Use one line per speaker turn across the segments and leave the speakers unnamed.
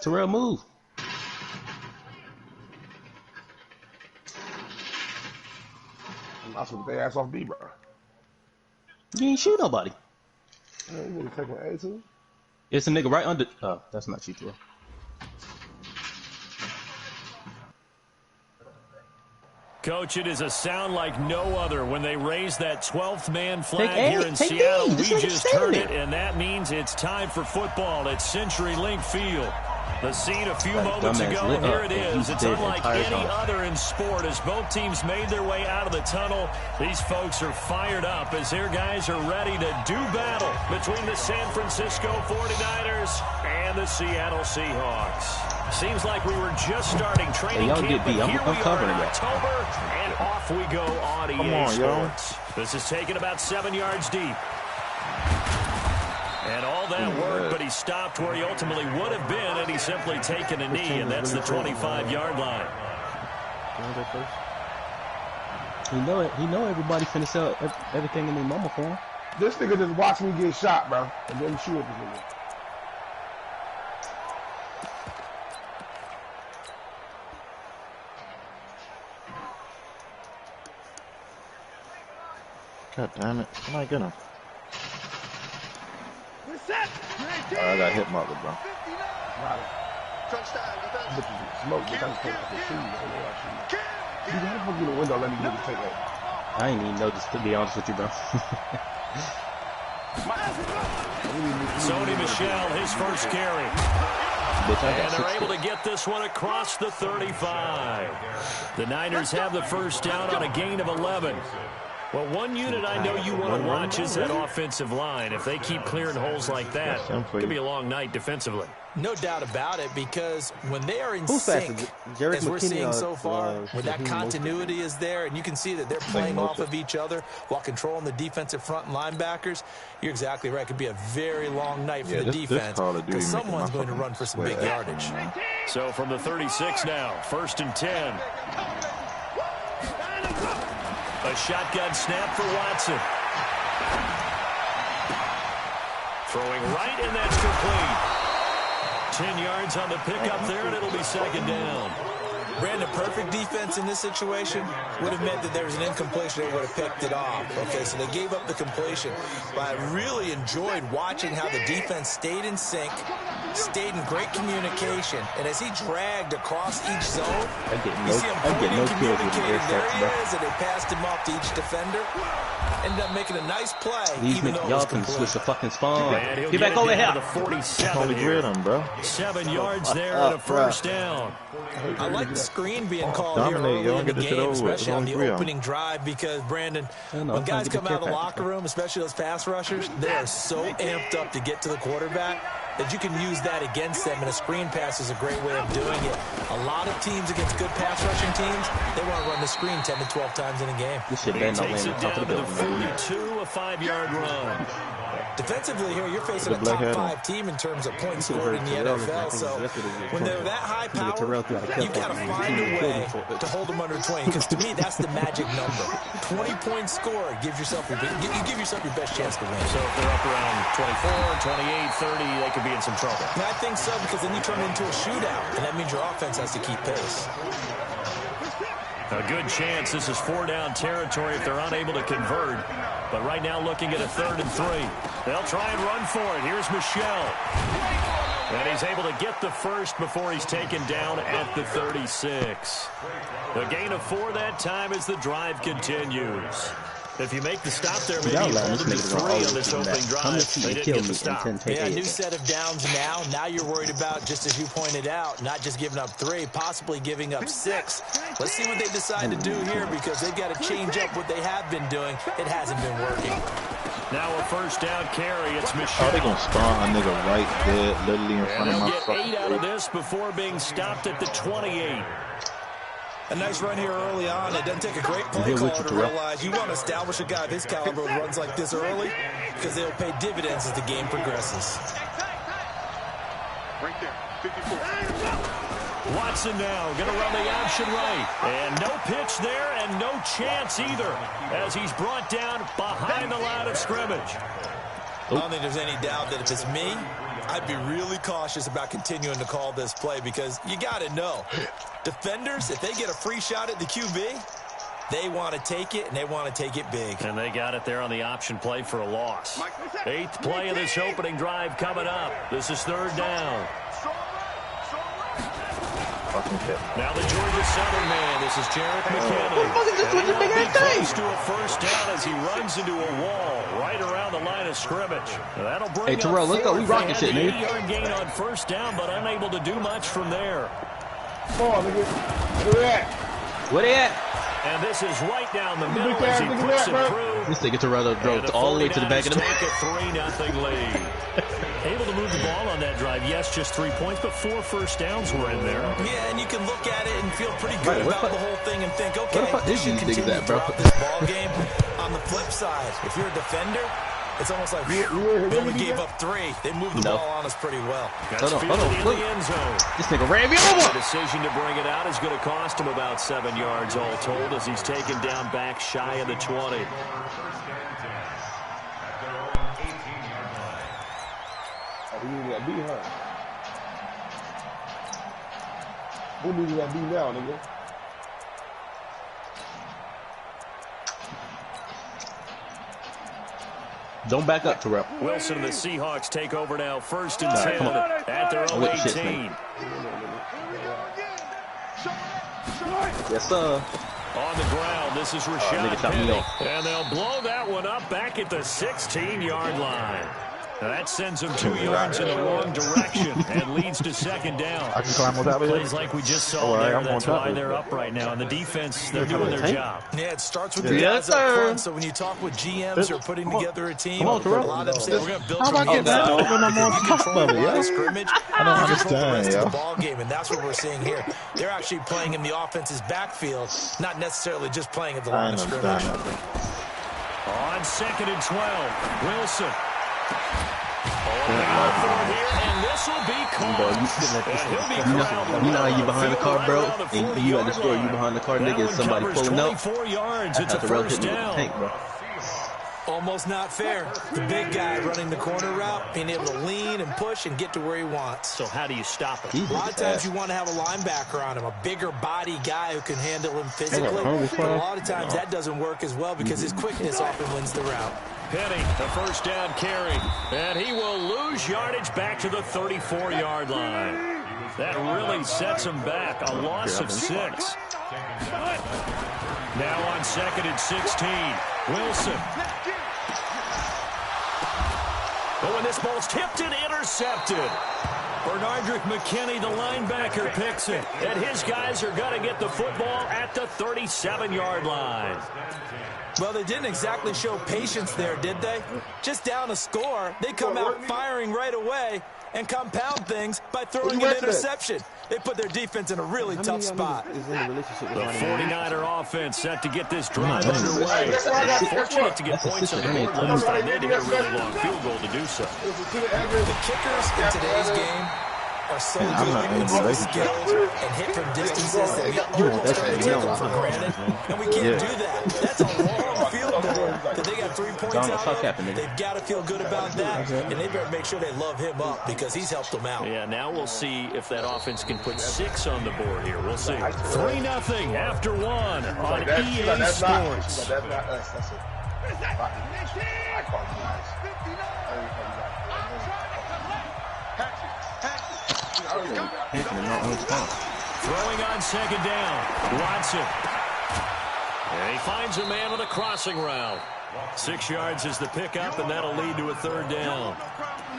Terrell, move.
I should their ass off B, bro.
You ain't shoot nobody.
You nigga taking attitude?
It's a nigga right under. Oh, that's not you, Terrell.
Coach, it is a sound like no other when they raise that 12th man flag here in Seattle. We just heard it, and that means it's time for football at CenturyLink Field. The scene a few moments ago, here it is. It's unlike any other in sport as both teams made their way out of the tunnel. These folks are fired up as their guys are ready to do battle between the San Francisco 49ers and the Seattle Seahawks. Seems like we were just starting training camp, but here we are in October, and off we go on EA Sports. This is taken about 7 yards deep. And all that work, but he stopped where he ultimately would have been, and he's simply taken a knee, and that's the 25-yard line.
He know everybody finna sell everything in their mama for him.
This nigga just watched me get shot, bro, and then shoot at this nigga.
God damn it. I'm not gonna. I got hit marker, bro.
Smoke, how the fuck you in the window let me niggas take that?
I ain't even noticed, to be honest with you, bro.
Sony Michel, his first carry. And they're able to get this one across the 35. The Niners have the first down on a gain of 11. Well, one unit I know you want to watch is that offensive line. If they keep clearing holes like that, it could be a long night defensively.
No doubt about it, because when they are in sync, as we're seeing so far, when that continuity is there, and you can see that they're playing off of each other while controlling the defensive front and linebackers, you're exactly right. It could be a very long night for the defense, because someone's going to run for some big yardage.
So from the 36 now, 1st and 10. A shotgun snap for Watson. Throwing right, and that's complete. 10 yards on the pickup there, and it'll be 2nd down.
Brandon, perfect defense in this situation would have meant that there was an incompletion. They would have picked it off. Okay, so they gave up the completion. But I really enjoyed watching how the defense stayed in sync, stayed in great communication, and as he dragged across each zone, you see him pointing, communicating, there he is, and they passed him off to each defender. Ended up making a nice play.
Y'all can switch the fucking spawn. Get back over here.
The 47 here. 7 yards there and a first down.
I like the screen being called here early in the game, especially on the opening drive, because, Brandon, when guys come out of the locker room, especially those pass rushers, they are so amped up to get to the quarterback that you can use that against them, and a screen pass is a great way of doing it. A lot of teams against good pass rushing teams, they want to run the screen 10 to 12 times in a game.
This shit better not land on top of the building.
42, a 5-yard run.
Defensively here, you're facing a top 5 team in terms of points scored in the NFL. So when they're that high power, you got to find a way to hold them under 20. Because to me, that's the magic number. 20-point score gives yourself you give yourself your best chance to win.
So if they're up around 24, 28, 30, they could be in some trouble.
And I think so, because then you turn it into a shootout, and that means your offense has to keep pace.
A good chance this is 4-down territory if they're unable to convert. But right now looking at a 3rd and 3. They'll try and run for it. Here's Michel. And he's able to get the first before he's taken down at the 36. A gain of 4 that time as the drive continues. If you make the stop there, maybe you hold them to 3 on this opening drive. They didn't get the stop.
Yeah, new set of downs now. Now you're worried about, just as you pointed out, not just giving up 3, possibly giving up 6. Let's see what they decide to do here, because they've got to change up what they have been doing. It hasn't been working.
Now a first down carry. It's Michel.
Oh, they're going to spawn a nigga right there, literally in front of my
fucking. They'll get 8 out of this before being stopped at the 28.
A nice run here early on. It doesn't take a great play caller to realize you want to establish a guy of his caliber who runs like this early, because they'll pay dividends as the game progresses.
Right there, 54.
Watson now going to run the option right. And no pitch there and no chance either, as he's brought down behind the line of scrimmage.
I don't think there's any doubt that if it's me, I'd be really cautious about continuing to call this play because you got to know, defenders, if they get a free shot at the QB, they want to take it, and they want to take it big.
And they got it there on the option play for a loss. 8th play of this opening drive coming up. This is 3rd down. Now the Georgia Southern man. This is Jarrett McKinney. He won't be close to a first down as he runs into a wall right around the line of scrimmage. That'll bring
hey, Terrell, let's go. We rocking shit, man.
8-yard gain on first down, but unable to do much from there.
Come on, nigga. Where they at?
Where they at?
And this is right down the middle as he puts it through.
This nigga Terrell drove all the way to the back of the
take a 3-0 lead. Able to move the ball on that drive. Yes, just 3 points, but 4 first downs were in there.
Yeah, and you can look at it and feel pretty good about the whole thing and think, okay,
this should continue throughout
this ball game. On the flip side, if you're a defender, it's almost like we only gave up 3. They moved the ball on us pretty well.
Hold on,
look.
The end zone.
This nigga ran me over.
The decision to bring it out is going to cost him about 7 yards all told as he's taken down back shy of the 20.
Who needs that B, huh? Who needs that B now, nigga?
Don't back up, Terrell.
Wilson and the Seahawks take over now. 1st and 10 at their own 18.
Yes, sir.
On the ground, this is Rashad Penny. And they'll blow that one up back at the 16-yard line. Now that sends them 2 yards in the wrong direction and leads to 2nd down.
I can climb without it.
Plays like we just saw there. That's why they're up right now. And the defense, they're doing their job.
Yeah, it starts with the guys up front. So when you talk with GMs or putting together a team, a lot of them say we're going to build from the inside.
I don't understand,
the ball game, and that's what we're seeing here. They're actually playing in the offense's backfield, not necessarily just playing at the line of scrimmage.
On 2nd and 12, Wilson. And this will be called.
You know how you behind the car, bro, and you at the store, you behind the car, nigga, and somebody pulling up.
4 yards. It's a first down.
Tank, bro.
Almost not fair. The big guy running the corner route, being able to lean and push and get to where he wants.
So how do you stop it?
A lot of times you want to have a linebacker on him, a bigger body guy who can handle him physically. But a lot of times that doesn't work as well because his quickness often wins the route.
Penny, the first down carry. And he will lose yardage back to the 34-yard line. That really sets him back. A loss of 6. Now on 2nd and 16, Wilson. But when this ball's tipped and intercepted, Bernardrick McKinney, the linebacker, picks it. And his guys are going to get the football at the 37-yard line.
Well, they didn't exactly show patience there, did they? Just down a score, they come out firing right away and compound things by throwing an interception. They put their defense in a really tough spot.
The
49er offense set to get this drive underway. Fortunate to get points on the board last time. They had to hit a really long field goal to do so.
The kickers in today's game are so good and so skilled and hit from distances that we take them for granted. And we can't do that. That's a long field goal that they got 3 points out of. They've got to feel good about that, and they better make sure they love him up because he's helped them out.
Yeah, now we'll see if that offense can put 6 on the board here. We'll see. 3-0 after 1 on EA Sports. Throwing on 2nd down, Watson. And he finds a man with a crossing route. 6 yards is the pickup, and that'll lead to a 3rd down.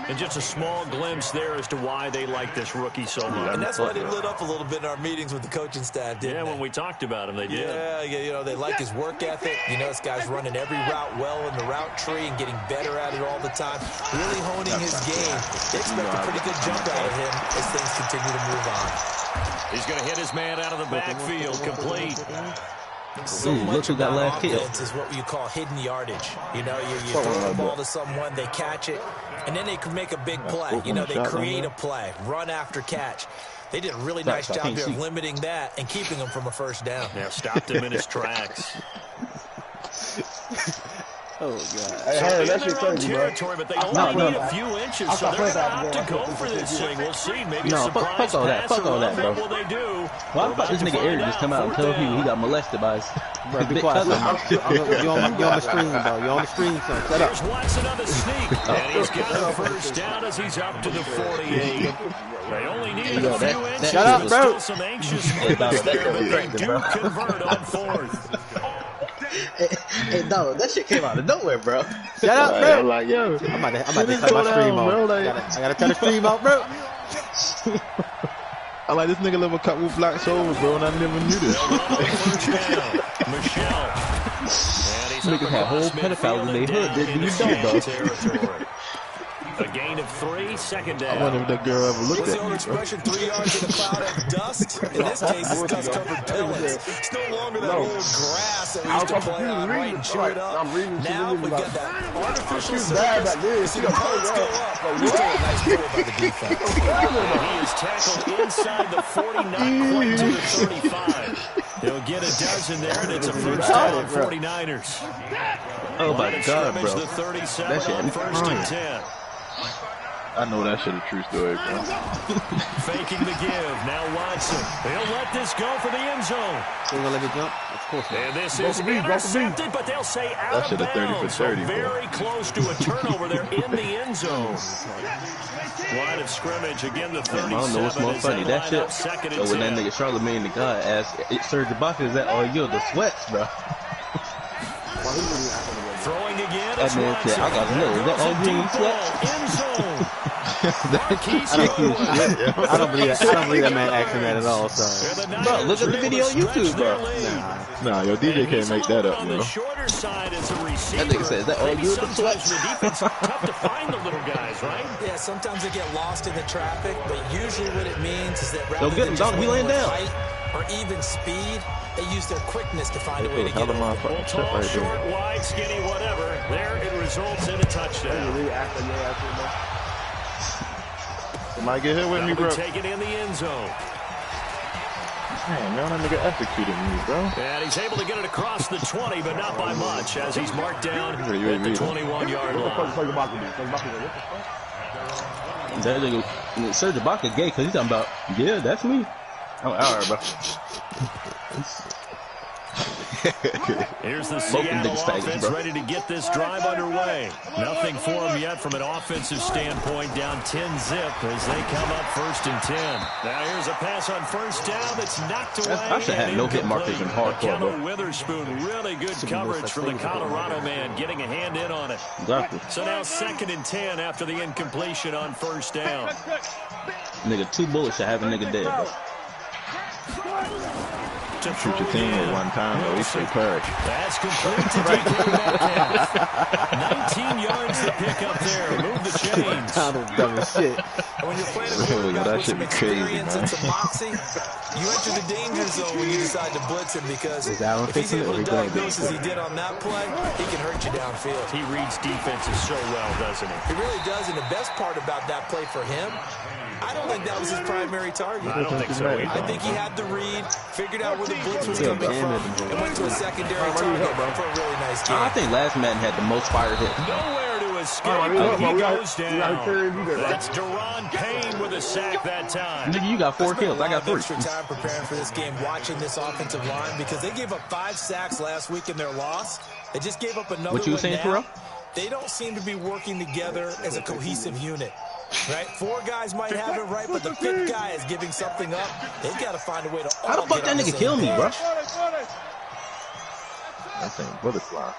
And just a small glimpse there as to why they like this rookie so much.
And that's why they lit up a little bit in our meetings with the coaching staff, didn't they?
When we talked about him, they did.
Yeah, you know, they like his work ethic. You know, this guy's running every route well in the route tree and getting better at it all the time. Really honing his game. They expect a pretty good jump out of him as things continue to move on.
He's going to hit his man out of the backfield, complete.
So much of that offense is what you call hidden yardage. You know, you throw the ball to someone, they catch it, and then they can make a big play. You know, they create a play, run after catch. They did a really nice job there of limiting that and keeping him from a first down.
Yeah, stopped him in his tracks.
Oh, God.
Hey, Harry, that shit
They're in
crazy, bro.
territory, but they only need a few inches,
I
so
thought
they're going to
that
have to
was
go
going.
for this thing. We'll see. Maybe a
No,
surprise
fuck all that.
pass
Fuck all
or
that, bro.
what will they do?
Why the fuck this nigga Eric just come out and tell people he got molested by his
Bro, be
big
quiet.
cousin?
You on the screen, bro. You on the screen, son. Shut up.
Here's Watson on the sneak, and he's got the first down as he's up to the 48. They only need a few inches.
Shut up, bro.
Still some anxious moments there, but they do convert on fourth.
Hey, dog, that shit came out of nowhere, bro.
Shut up,
I'm
bro.
like, yo,
I'm about to
just
cut
go
my stream
down,
off.
bro, like-
I gotta turn the stream off, bro.
I like this nigga live a couple blocks over, bro, and I never knew this.
First down, Michelle. And he's
Niggas had whole pedophiles in their hood, didn't you know, bro?
territory. A gain of 3, second down.
I wonder if that girl ever looked
What's
at
the old
me, bro.
expression, 3 yards in a cloud of dust? In this case, it's dust-covered pellets. It's no longer that old grass that we used to play on, right, and chew it up. Now we've got that artificial
bad
surface.
back then.
You see the pellets go up. Still a nice play by the defense.
He is tackled inside the 40, not quite to the 35. He'll get a dozen there, and it's a first down, 49ers.
Oh my God,
Scrimmage
bro.
the 37
That shit
on
is
first and
crying.
10.
I know that shit a true story, bro.
Faking the give. Now Watson. They'll let this go for the end zone.
They gonna let me jump? Of course not.
And this is intercepted, but they'll say out
That
of
shit a 30 for
bounds. So
30, bro.
very close to a turnover there in the end zone. Line of scrimmage again. The
I
37.
don't know what's more funny, that shit.
Second
So
and
when that
10.
nigga Charlamagne the God asked Serge Ibaka, is that all you? The sweats, bro.
Throwing again.
That
It's
man said, I got to know, is that all you in sweats?
End zone. Marquise
I
Goodwin.
don't believe that man asking that at all, son.
Bro, look at the video on YouTube, bro.
Nah, yo, DJ can't make that up,
On
bro.
the shorter side as a receiver.
That nigga said, is that all
Maybe
you with the
sometimes
sweats?
the defense tough to find the little guys, right?
Yeah, sometimes they get lost in the traffic, but usually what it means is that rather
Go get
than
him,
just
dog. He
winning
laying
with
down.
height or even speed, they use their quickness to find a way to
Hell
get
of
over.
a motherfucking shit
Tall,
right
short,
there.
wide, skinny, whatever. There it results in a touchdown.
Somebody get hit with me,
That'll
bro.
be taken in the end zone.
Man, that nigga executed me, bro.
And he's able to get it across the 20, but not by much, as he's marked down at the 21-yard line.
That nigga Serge Ibaka gay because he's talking about, yeah, that's me. I'm alright, bro.
Here's the
Both them
Seattle
niggas faggots,
offense
bro.
ready to get this drive underway. Nothing for them yet from an offensive standpoint, down 10-zip as they come up first and 10. Now here's a pass on first down that's knocked away.
I should have
and
no hit
incomplete.
markers in hardcore, bro.
Akello Witherspoon, really good coverage from the Colorado man, getting a hand in on it.
Exactly.
So now second and 10 after the incompletion on first down.
Nigga, 2 bullets should have a nigga dead, bro.
To
Shoot
throw
your team
again.
at one time, though. He's so courage.
That's complete to DK Metcalf. 19 yards to pick up there. Move the chains.
Sounded dumb as shit.
And when you're playing a
Really,
quarterback
that
with
should
some
be crazy,
experience
man.
and some moxie, you enter the danger zone when you decide to blitz him because
Is Allen
if he's
fixing it
able
or
to
he going
diagnose as he did on that play, he can hurt you downfield.
He reads defenses so well, doesn't he?
He really does, and the best part about that play for him, I don't think that was his primary target.
I don't think so either.
I think he had the read, figured out where the blitz was coming from, and went to a secondary target for a really nice game.
I think last man had the most fire hit.
Nowhere to escape,
Alright,
and he
we got-
goes
we gotta carry
down.
you there, right?
That's Deron Payne with a sack that time.
Nigga, you got 4 kills. I got 3.
Extra time preparing for this game, watching this offensive line because they gave up 5 sacks last week in their loss. They just gave up another
What you
one
saying,
now.
Terrell?
They don't seem to be working together as a cohesive unit. Right? 4 guys might have it right, but the 5th guy is giving something up. They've got to find a way to
How the
all
fuck
get
that
on the
nigga
same
kill me,
page.
bro?
That thing bullet fly.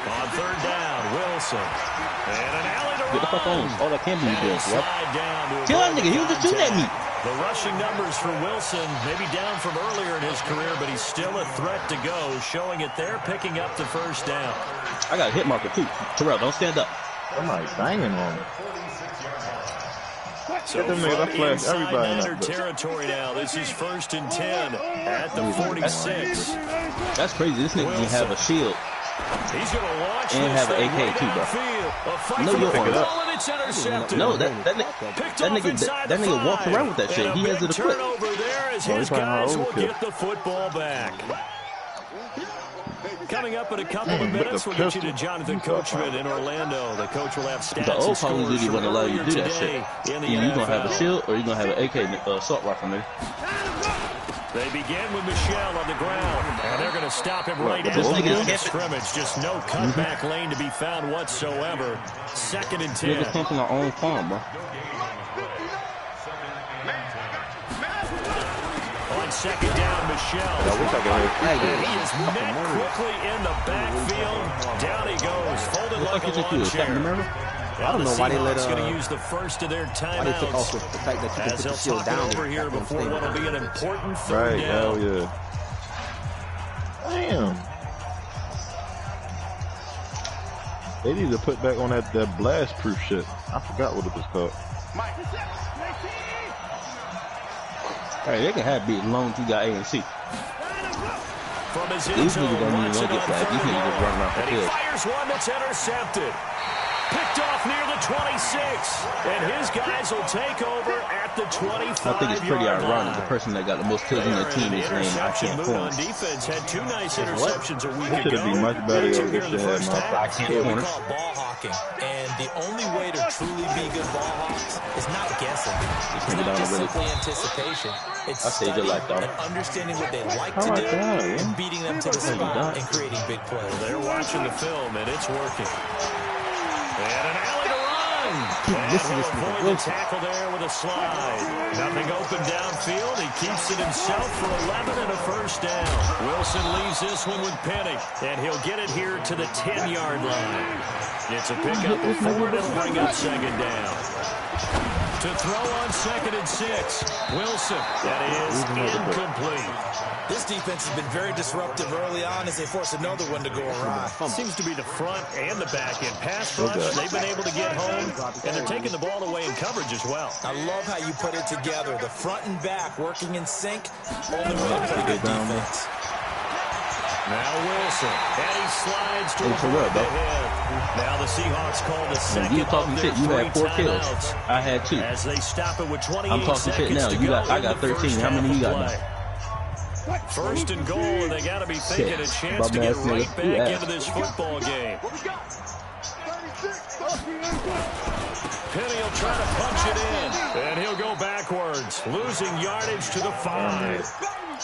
On third down, Wilson. And an alley to
Get the fuck on.
run.
All that can be
And
doing,
he'll
bro.
slide down to
Kill that
avoid
nigga. He was just shooting at me.
The rushing numbers for Wilson, maybe down from earlier in his career, but he's still a threat to go, showing it there, picking up the first down.
I got a hit marker, too. Terrell, don't stand up.
Somebody's banging on me.
So
Get them niggas, I
from
flashed
inside
everybody in that
Niner
blitz.
territory now. This is first and 10 at the 46.
That's crazy. This nigga can have a shield.
He's going to launch
And
this
have an
thing
AK
right
too, bro.
downfield. A fight
No,
for the
you're on.
ball, and it's intercepted.
No, that nigga walks around with that shit.
And
He
a
has it
big
equipped.
turnover there as
Oh,
his
he's probably
guys
not
will
overkill.
get the football back. Coming up in a couple of minutes, we'll get you to Jonathan Coachman in Orlando. The coach will have stats
The old
and
Call of
scores
Duty
from
wouldn't allow you to
earlier
do that
today
shit.
in the
Either you're going to have a
NFL.
shield or you're going to have an AK assault rifle, nigga.
They begin with Michelle on the ground, and they're going to stop him right at the
this
line
nigga's
of
hip.
scrimmage. Just no cutback lane to be found whatsoever. 2nd and 10.
Niggas come from our own farm, bro.
On 2nd down, Michelle.
I wish I could have
And he is met quickly in the backfield. Down he goes, folded like a lawn chair.
I don't know why they let
going to use the first of their
why they took off
timeouts.
the fact that you can
As
put
they'll
the shield
talk it
down
over here before
stay
what will be an
down.
important 3rd
Right, hell
down.
yeah. Damn. They need to put back on that blast proof shit. I forgot what it was called.
Hey, they can have beat as long as you got A and C.
From his end
These
zone,
niggas don't even
Watson
get
on
that. These
3rd
niggas just run around the
and he
field.
fires one that's intercepted. Picked off near the 26, and his guys will take over at the 25-yard
I think it's pretty ironic. The
line.
person that got the most kills in their team is named I
Interception
Can't
mood on
Form.
defense had 2 nice interceptions a week
They should
ago.
have been much better
Two
if
here in the
they had
first
my
half.
I Can't
We
Corner.
call it ball hawking, and the only way to truly be good ball hawks is not guessing. It's
nigga
not
down
just
already.
simply anticipation. It's
I saved your
studying
life, dog.
and understanding what they like
Oh
to
my
do
God, yeah.
and beating them to the spot and creating big plays.
They're watching the film, and it's working. And an alley to run. And
Listen,
he'll
this nigga
avoid the
Wilson.
tackle there with a slide. Nothing open downfield. He keeps it himself for 11 and a first down. Wilson leaves this one with Penny, and he'll get it here to the 10-yard line. It's a pickup of 4, and it'll bring up 2nd down. To throw on 2nd and 6. Wilson. That is incomplete.
This defense has been very disruptive early on as they force another one to go awry.
Seems to be the front and the back end. Pass rush, they've been able to get home, and they're taking the ball away in coverage as well.
I love how you put it together. The front and back working in sync. Only way to play good defense.
Now Wilson, and he slides to
for
avoid
real,
the
bro.
hit. Now the Seahawks call the
When
second
you talking
of their
shit, you had 4
3
kills.
timeouts
I had 2.
as they stop it with 28
I'm talking shit
seconds
now.
to
You
go
got- I
in
got
the
13.
first
How many
half
you got
of
now?
play. 1st and goal, and they got to be thinking a chance to
Bum
get
ass
right
nigga. You
back
ass.
into this football game. Penny will try to punch it in, and he'll go backwards, losing yardage to the 5.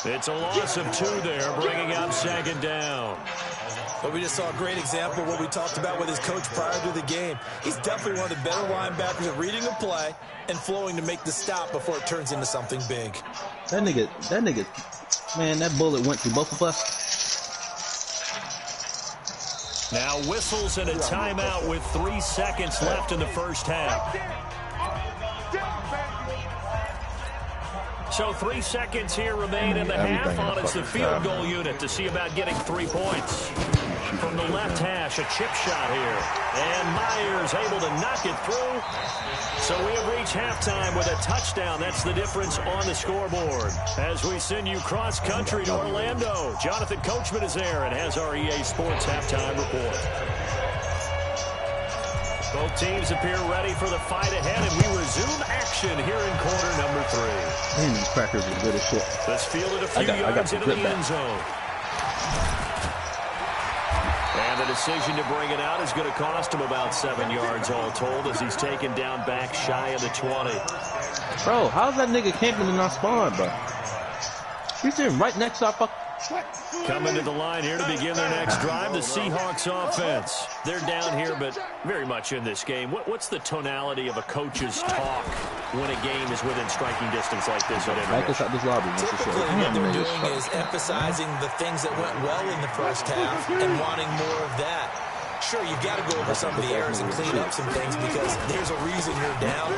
It's a loss of 2 there, bringing up 2nd down.
But we just saw a great example of what we talked about with his coach prior to the game. He's definitely one of the better linebackers at reading a play and flowing to make the stop before it turns into something big.
That nigga, man, that bullet went through both of us.
Now whistles and a timeout with 3 seconds left in the first half. So 3 seconds here remain in the half on it's the field goal unit to see about getting 3 points. From the left hash, a chip shot here. And Myers able to knock it through. So we have reached halftime with a touchdown. That's the difference on the scoreboard. As we send you cross-country to Orlando, Jonathan Coachman is there and has our EA Sports halftime report. Both teams appear ready for the fight ahead, and we resume action here in quarter number 3.
Damn, these crackers are good as shit.
Let's field it a few
I got
yards
the
into the
grip back.
end zone. And the decision to bring it out is going to cost him about 7 yards all told as he's taken down back shy of the 20.
Bro, how's that nigga camping in our spawn, bro? He's sitting right next to our fuck.
Coming to the line here to begin their next drive, the Seahawks offense. They're down here, but very much in this game. What's the tonality of a coach's talk when a game is within striking distance like this?
Back us out this lobby. Once
Typically, what they're doing is emphasizing the things that went well in the first half and wanting more of that. Sure, you've got to go over some of the errors and clean up some things because there's a reason you're down.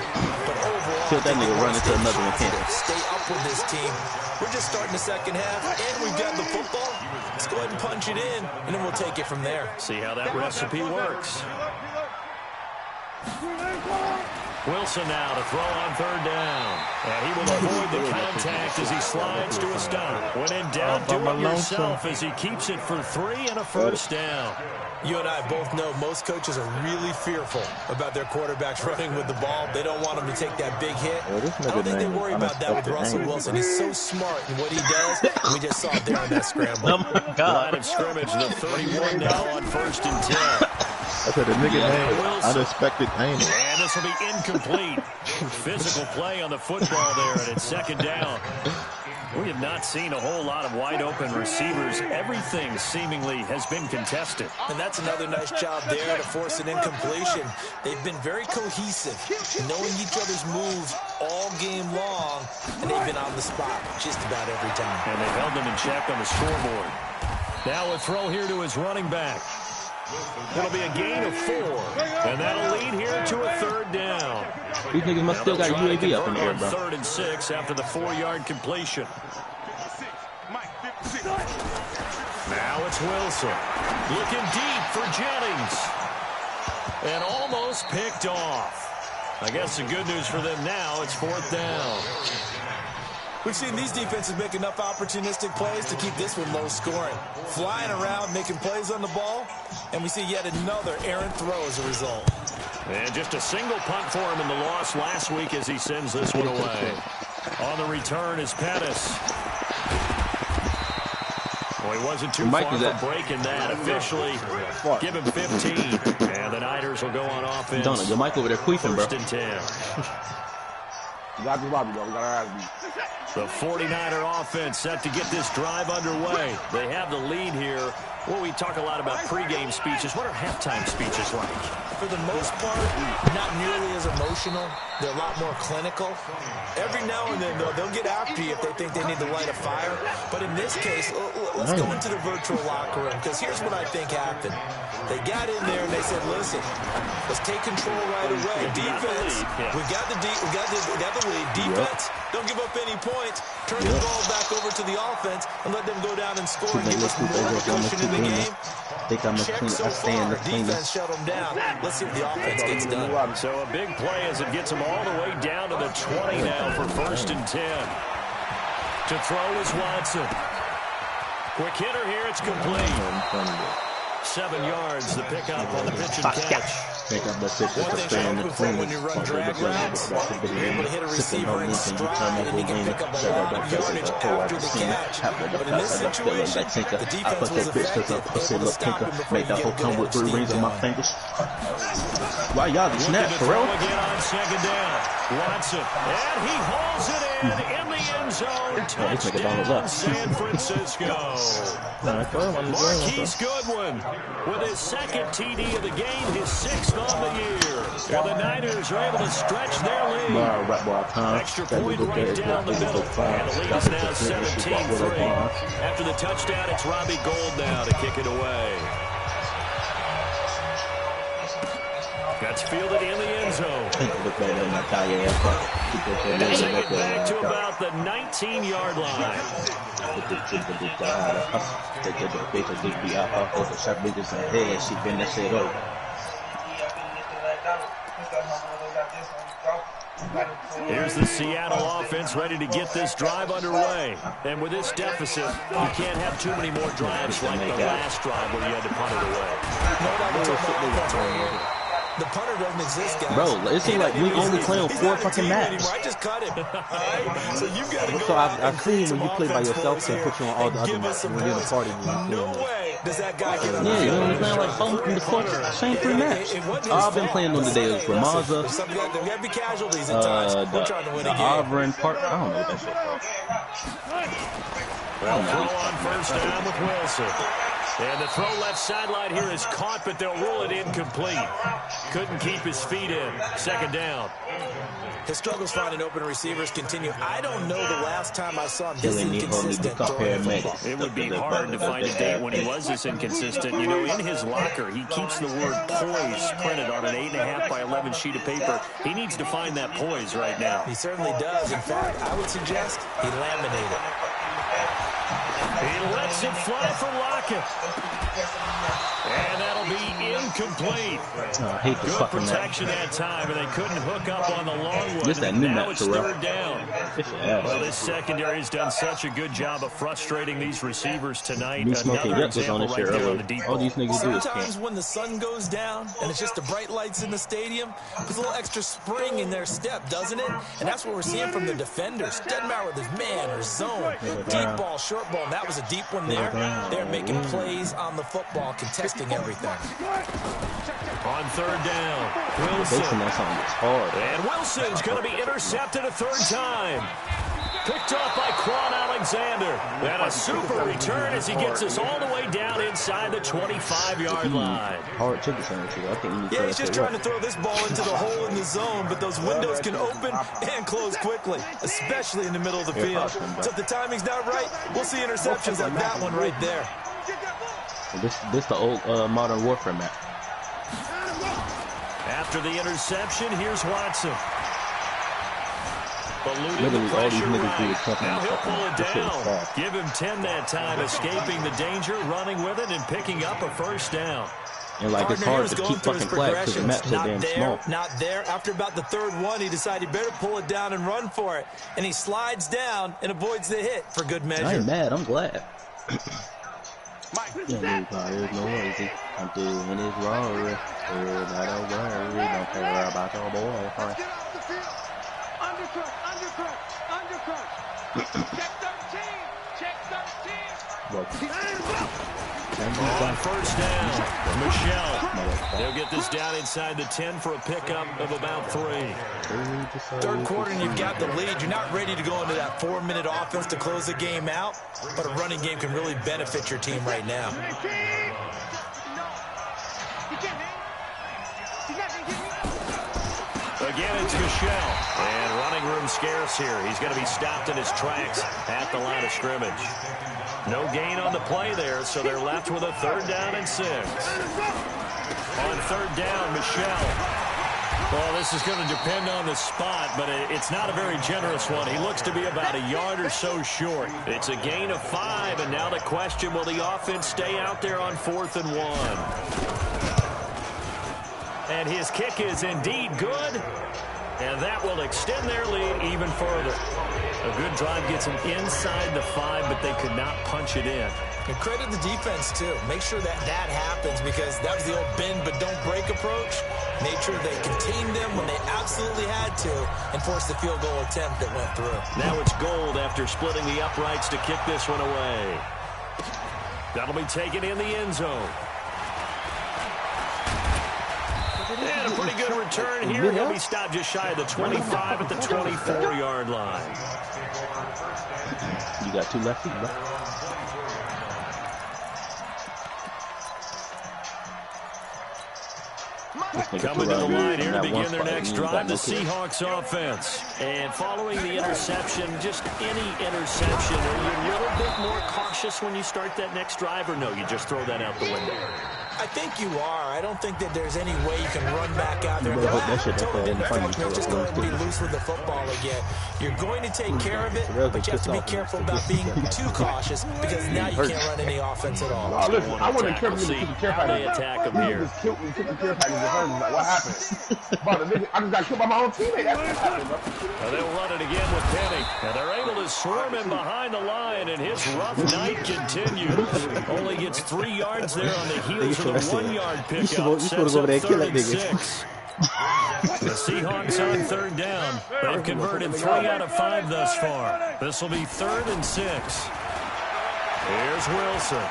But overall,
Till that nigga run into another one, can't it?
stay up with this team. We're just starting the second half, and we've got the football. Let's go ahead and punch it in, and then we'll take it from there.
See how that recipe works. Wilson now to throw on third down. And he will avoid the contact as he slides to a stop. When in doubt, do it yourself as he keeps it for 3 and a first down.
You and I both know most coaches are really fearful about their quarterbacks running with the ball. They don't want them to take that big hit. I don't think they worry about that with Russell Wilson. He's so smart in what he does. We just saw it there in that scramble.
Oh, my God. Line of scrimmage, the 31 now on 1st and 10.
I said the nigga name, unexpected pain.
And this will be incomplete. Physical play on the football there, and it's 2nd down. We have not seen a whole lot of wide-open receivers. Everything seemingly has been contested.
And that's another nice job there to force an incompletion. They've been very cohesive, knowing each other's moves all game long, and they've been on the spot just about every time.
And they held them in check on the scoreboard. Now a throw here to his running back. It'll be a gain of 4, and that'll lead here to a 3rd down.
These niggas must still got UAV up in the air, bro.
3rd and 6 after the 4-yard completion. Now it's Wilson. Looking deep for Jennings. And almost picked off. I guess the good news for them now, it's 4th down.
We've seen these defenses make enough opportunistic plays to keep this one low scoring. Flying around, making plays on the ball, and we see yet another errant throw as a result.
And just a single punt for him in the loss last week as he sends this one away. On the return is Pettis. Well, he wasn't too far from breaking that. Officially, give him 15. And the Niners will go on offense.
Donald, your mic over there queefing, bro.
1st and 10.
We got this lobby, bro. We got our ass beat.
The 49er offense set to get this drive underway. They have the lead here. Well, we talk a lot about pregame speeches. What are halftime speeches like?
For the most part, not nearly as emotional. They're a lot more clinical. Every now and then, though, they'll get after you if they think they need to light a fire. But in this case, let's go into the virtual locker room, because here's what I think happened. They got in there and they said, listen, let's take control right away. Defense, we got the lead. Defense, don't give up any points. Turn the ball back over to the offense and let them go down and score and give us more cushion in the game. Check so far. Defense shut them down. Let's see what the offense gets done.
So a big play as it gets them all the way down to the 20 now for 1st and 10. To throw is Watson. Quick hitter here. It's complete. 7 yards, the pickup on the pitch and catch.
One thing to hope for when you run drag routes, you're able to hit a receiver in stride and he can pick up a lot of yardage after the catch. But in this situation, the defense was effective, able to stop him before he get to the rings on my fingers.
Why y'all snap for real?
Again on 2nd down. Watson, and he hauls it in the end zone. Touchdown, San Francisco. Marquise Goodwin with his 2nd TD of the game, his 6th on the year. And the Niners are able to stretch their lead. Extra point right down the middle. And the lead is now 17-3. After the touchdown, it's Robbie Gould now to kick it away. That's fielded in the end zone. Passing it back to about the 19-yard line. Here's the Seattle offense ready to get this drive underway. And with this deficit, you can't have too many more drives like the last drive where you had to punt it away.
The punter doesn't exist, guys.
Bro, it seems like we only play on 4 fucking maps.
I just cut him. So you've got to go.
So I've seen when you play by yourself, they put you on all the other maps when you're in a party.
No way does that guy get a
Yeah, you know what I'm saying? Like, both in the court, same 3 maps. All I've been playing on today is Ramaza,
There got to be casualties at times. We're trying to win a game.
Auburn Park. I don't know what that shit called.
Well, throw on 1st down with Wilson. And the throw left sideline here is caught, but they'll rule it incomplete. Couldn't keep his feet in. 2nd down.
His struggles finding open receivers continue. I don't know the last time I saw him this inconsistent.
It would be hard to find a date when he was this inconsistent. You know, in his locker, he keeps the word poise printed on an 8.5 by 11 sheet of paper. He needs to find that poise right now.
He certainly does. In fact, I would suggest he laminate it.
He lets it fly for Lockett. And that'll be incomplete.
I hate this
Good
fucking
protection that time, and they couldn't hook up on the long one.
This that new
Now
map,
it's
Terrell.
third down. Well, this secondary's done such a good job of frustrating these receivers tonight.
Me smoking
Another
Yep was on
example
this shit
right there on
earlier.
the deep
All
ball.
these niggas do is
Sometimes
camp.
when the sun goes down and it's just the bright lights in the stadium, there's a little extra spring in their step, doesn't it? And that's what we're seeing from the defenders. Doesn't matter whether it's man or zone, deep ball, short ball. And that was a deep one there. They're making plays on the football, contesting everything.
On third down,
Basing
Wilson.
that something gets hard.
And Wilson's going to be intercepted a third time. Picked off by Quan Alexander. And a super return as he gets us all the way down inside the 25-yard line.
Hard chicken sandwich. I think you need
Yeah, he's just trying to throw this ball into the hole in the zone, but those windows can open and close quickly, especially in the middle of the field. So if the timing's not right, we'll see interceptions like that one right there.
This the old Modern Warfare map.
After the interception, here's Watson. Eluding
Literally,
the
all these
pressure
niggas do is
right.
something
Now
else.
he'll pull it
This shit is
down.
fast.
Give him 10 that time, escaping the danger, running with it, and picking up a first down.
And like it's
Gardner
hard
here
to
was
keep
going through
fucking
his
flat because the map's so
not
damn
there,
small.
not there. After about the third one, he decided he better pull it down and run for it. And he slides down and avoids the hit for good
I
measure.
ain't mad. I'm glad. Everybody's noisy. I'm doing this Rory. Everybody don't worry. Don't care about your boyfriend.
Get off the field. Undercut. Check 13. Check 13.
On first down, Michelle. They'll get this down inside the 10 for a pickup of about 3.
Third quarter and you've got the lead. You're not ready to go into that 4-minute offense to close the game out, but a running game can really benefit your team right now.
Again, it's Michelle. And running room scarce here. He's going to be stopped in his tracks at the line of scrimmage. No gain on the play there, so they're left with a third down and 6. On third down, Michelle. Well, this is going to depend on the spot, but it's not a very generous one. He looks to be about a yard or so short. It's a gain of 5, and now the question, will the offense stay out there on 4th and 1? And his kick is indeed good, and that will extend their lead even further. A good drive gets them inside the 5, but they could not punch it in.
And credit the defense, too. Make sure that happens because that was the old bend but don't break approach. Made sure they contained them when they absolutely had to and forced the field goal attempt that went through.
Now it's Gold after splitting the uprights to kick this one away. That'll be taken in the end zone. And a pretty good return here. He'll be stopped just shy of the 25 at the 24-yard line.
You got 2 left feet, bro.
Coming to the line here to begin their next drive, the Seahawks offense. And following the interception, just any interception, are you a little bit more cautious when you start that next drive, or no, you just throw that out the window?
I think you are. I don't think that there's any way you can run back out there and go, totally didn't affect me. Just go ahead and be loose with the football again. You're going to take care of it, but you have to be careful about being too cautious because now you can't run any offense at all.
Oh, listen, I wasn't careful
See
to keep the care
how they
package.
attack him here.
Just killed me, took the care package and hurt me. Like, what happened? Bro, the nigga, I just got killed by my own teammate. That's what happened, bro.
Now they'll run it again with Penny. And they're able to swarm him behind the line, and his rough night continues. Only gets 3 yards there on the heels of the 1-yard pickup. Sets up 3rd and 6. The Seahawks on third down. They've converted 3 out of 5 thus far. This will be 3rd and 6. Here's Wilson.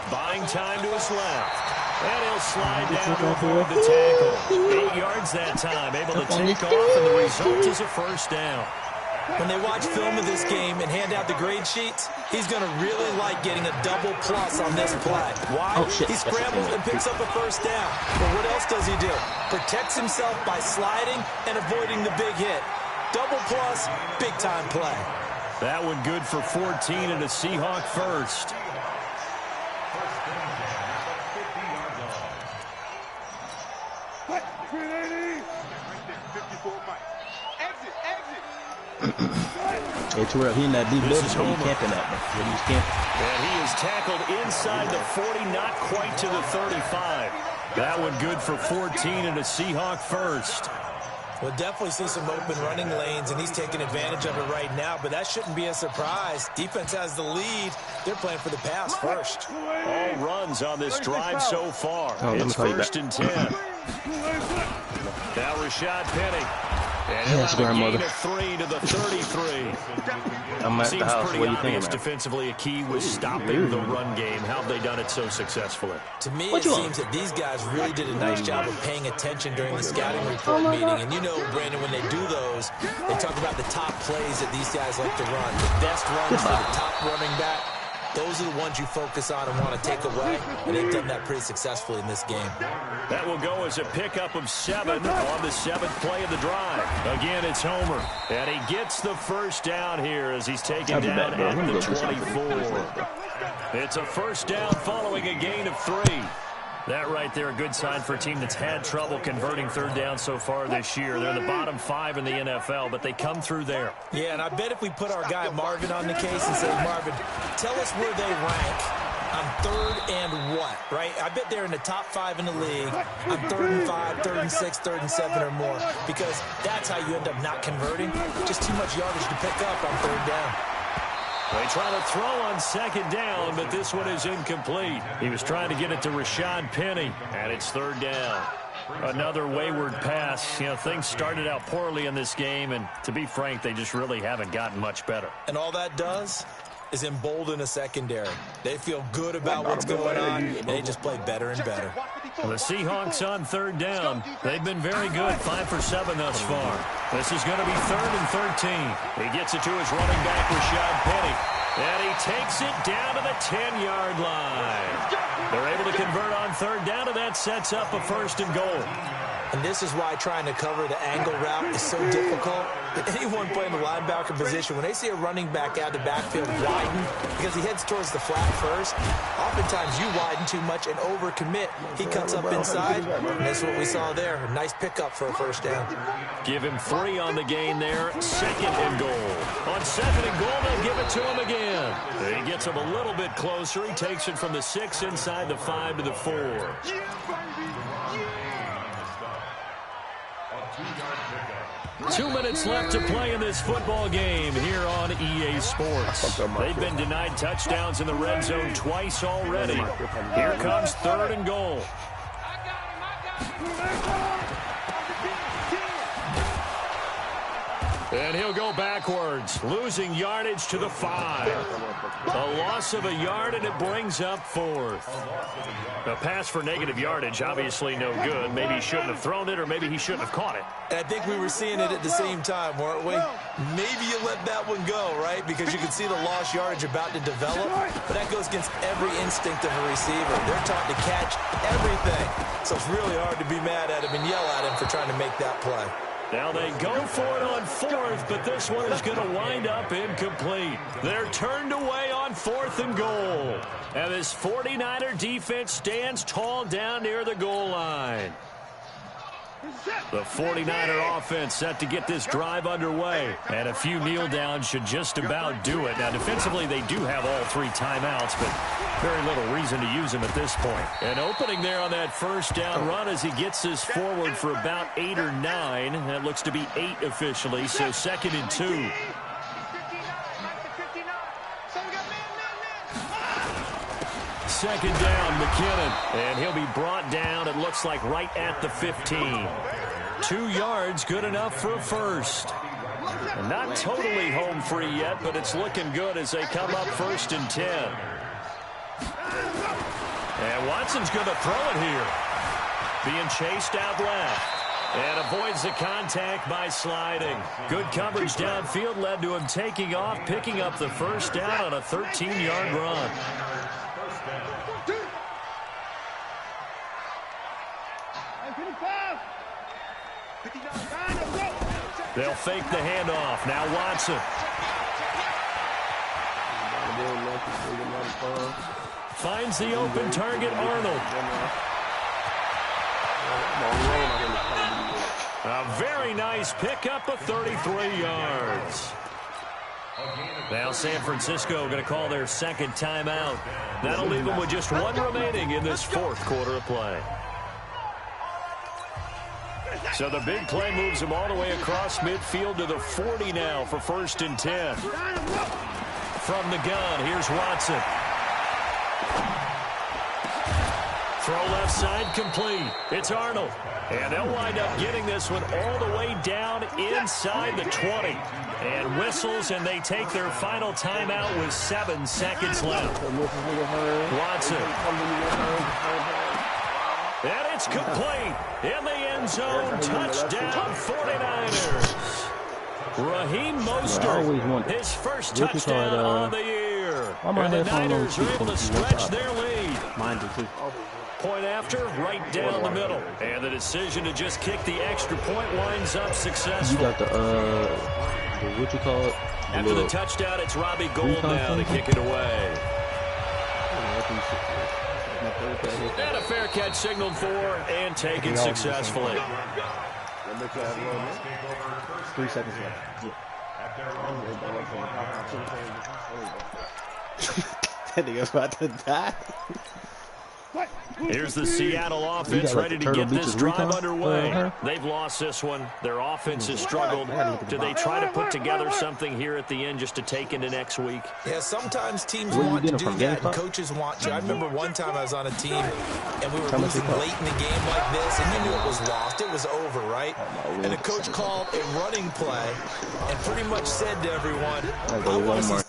Buying time to his left. And he'll slide down to avoid the tackle. 8 yards that time, able to take off, and the result is a first down.
When they watch film of this game and hand out the grade sheets, he's going to really like getting a double plus on this play. Why?
Oh, shit.
He scrambles and picks up a first down. But what else does he do? Protects himself by sliding and avoiding the big hit. Double plus, big-time play.
That one good for 14 and a Seahawk first.
Hey, Terrell, he in that deep
This
building.
is
Where you
Homer.
camping at, man? Where you camping?
And he is tackled inside the 40, not quite to the 35. That one good for 14 and a Seahawk first.
We'll definitely see some open running lanes, and he's taking advantage of it right now, but that shouldn't be a surprise. Defense has the lead. They're playing for the pass first.
All runs on this drive so far. It's first and 10. Now Rashad Penny. And he'll have a gain of 3 to the 33.
I'm at
Seems
the house.
pretty
What do you
obvious
think, man?
defensively a key was stopping the run game. How have they done it so successfully?
To me, it seems that these guys really did a nice job of paying attention during the scouting report meeting. And you know, Brandon, when they do those, they talk about the top plays that these guys like to run. The best runs for the top running back. Those are the ones you focus on and want to take away. And they've done that pretty successfully in this game.
That will go as a pickup of 7 on the 7th play of the drive. Again, it's Homer. And he gets the first down here as he's taken down at the 24. It's a first down following a gain of 3. That right there, a good sign for a team that's had trouble converting third down so far this year. They're the bottom 5 in the NFL, but they come through there.
Yeah, and I bet if we put our guy Marvin on the case and say, Marvin, tell us where they rank on third and what, right? I bet they're in the top 5 in the league on 3rd and 5, 3rd and 6, 3rd and 7 or more, because that's how you end up not converting. Just too much yardage to pick up on third down.
They try to throw on second down, but this one is incomplete. He was trying to get it to Rashad Penny, and it's third down. Another wayward pass. You know, things started out poorly in this game, and to be frank, they just really haven't gotten much better.
And all that does is embolden a secondary. They feel good about what's going on, and they just play better and better.
The Seahawks on third down. They've been very good, 5 for 7 thus far. This is going to be 3rd and 13. He gets it to his running back, Rashad Penny. And he takes it down to the 10-yard line. They're able to convert on third down, and that sets up a 1st and goal.
And this is why trying to cover the angle route is so difficult. Anyone playing the linebacker position, when they see a running back out of the backfield widen, because he heads towards the flat first, oftentimes you widen too much and overcommit. He cuts up inside, and that's what we saw there. A nice pickup for a 1st down.
Give him 3 on the gain there. 2nd and goal. On 2nd and goal, they'll give it to him again. He gets him a little bit closer. He takes it from the 6 inside the 5 to the 4. 2 minutes left to play in this football game here on EA Sports. They've been denied touchdowns in the red zone twice already. Here comes 3rd and goal. And he'll go backwards, losing yardage to the 5. A loss of a yard, and it brings up 4th. A pass for negative yardage, obviously no good. Maybe he shouldn't have thrown it, or maybe he shouldn't have caught it.
And I think we were seeing it at the same time, weren't we? Maybe you let that one go, right? Because you can see the lost yardage about to develop. But that goes against every instinct of a receiver. They're taught to catch everything. So it's really hard to be mad at him and yell at him for trying to make that play.
Now they go for it on 4th, but this one is going to wind up incomplete. They're turned away on 4th and goal. And this 49er defense stands tall down near the goal line. The 49er offense set to get this drive underway. And a few kneel downs should just about do it. Now, defensively, they do have all 3 timeouts, but very little reason to use them at this point. And opening there on that 1st down run as he gets this forward for about 8 or 9. That looks to be 8 officially, so 2nd and 2. Second down, McKinnon, and he'll be brought down, it looks like, right at the 15. 2 yards, good enough for a 1st. And not totally home free yet, but it's looking good as they come up 1st and 10. And Watson's going to throw it here. Being chased out left. And avoids the contact by sliding. Good coverage downfield led to him taking off, picking up the 1st down on a 13-yard run. They'll fake the handoff. Now Watson. Finds the open target, Arnold. A very nice pickup of 33 yards. Now San Francisco going to call their second timeout. That'll leave them with just one remaining in this fourth quarter of play. So the big play moves them all the way across midfield to the 40 now for 1st and 10. From the gun, here's Watson. Throw left side complete. It's Arnold. And they'll wind up getting this one all the way down inside the 20. And whistles, and they take their final timeout with 7 seconds left. Watson. And it's complete. In the end zone. Touchdown 49ers. Raheem Mostert, his first touchdown on the year. And the Niners are able to stretch their lead.
Mine do too.
Point after, right down the middle. And the decision to just kick the extra point winds up successful.
You got the what you call it?
After the touchdown, it's Robbie Gould now to kick it away. And a fair catch signaled for and taken successfully.
3 seconds left. That nigga's about to die.
Here's the Seattle offense ready to get this drive underway. They've lost this one. Their offense has struggled. Do they try to put together something here at the end just to take into next week?
Yeah, sometimes teams want to do that and coaches want to. I remember one time I was on a team and we were losing late in the game like this and you knew it was lost. It was over, right? And the coach called a running play and pretty much said to everyone, I want to see